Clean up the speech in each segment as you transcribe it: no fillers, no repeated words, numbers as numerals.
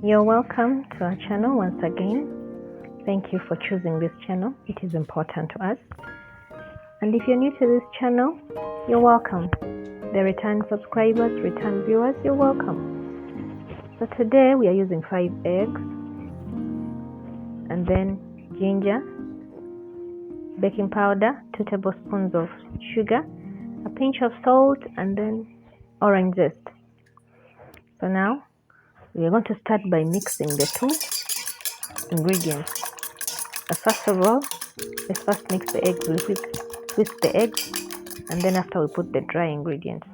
You're welcome to our channel once again. Thank you for choosing this channel. It is important to us. And if you're new to this channel, you're welcome. The return subscribers, return viewers, you're welcome. So today we are using 5 eggs and then ginger, baking powder, 2 tablespoons of sugar, a pinch of salt, and then orange zest. So now we are going to start by mixing the 2 ingredients. But first of all, let's first mix the eggs. We whisk the eggs, and then after we put the dry ingredients.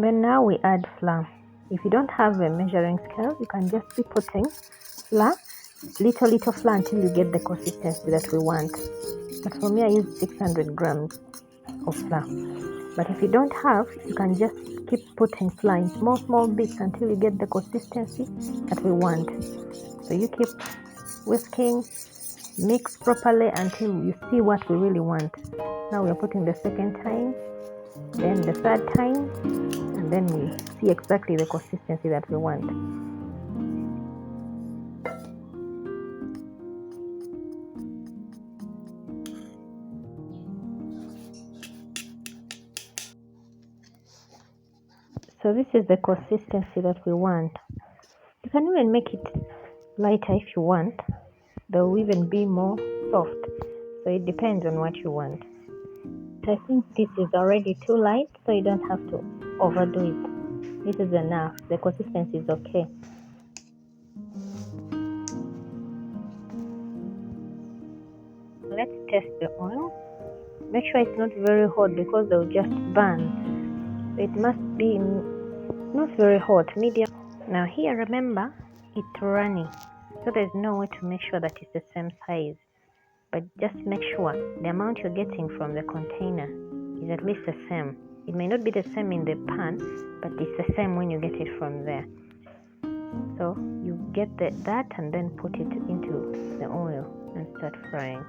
Then now we add flour. If you don't have a measuring scale, you can just be putting flour, little flour until you get the consistency that we want. But for me, I use 600 grams of flour. But if you don't have, you can just keep putting flour in small bits until you get the consistency that we want. So you keep whisking, mix properly until you see what we really want. Now we are putting the second time, then the third time, and then we see exactly the consistency that we want. So this is the consistency that we want. You can even make it lighter if you want. They will even be more soft. So it depends on what you want. I think this is already too light, so you don't have to overdo it. This is enough. The consistency is okay. Let's test the oil. Make sure it's not very hot because they'll just burn. So it must be not very hot, medium. Now here, remember, it's runny, so there's no way to make sure that it's the same size. But just make sure the amount you're getting from the container is at least the same. It may not be the same in the pan, but it's the same when you get it from there. So you get that and then put it into the oil and start frying.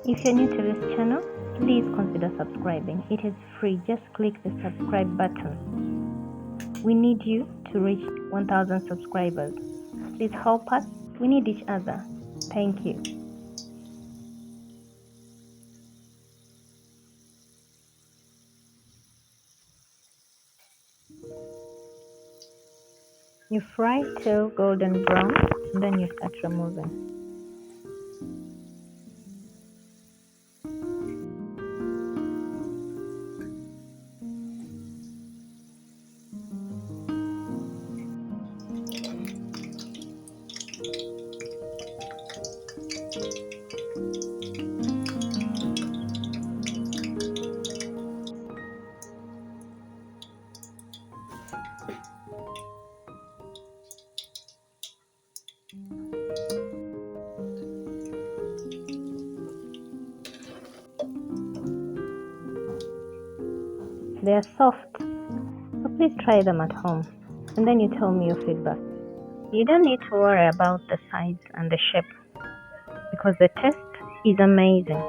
If you're new to this channel, please consider subscribing. It is free. Just click the subscribe button. We need you to reach 1,000 subscribers. Please help us. We need each other. Thank you. You fry till golden brown, and then you start removing. They are soft, so please try them at home, and then you tell me your feedback. You don't need to worry about the size and the shape, because the taste is amazing.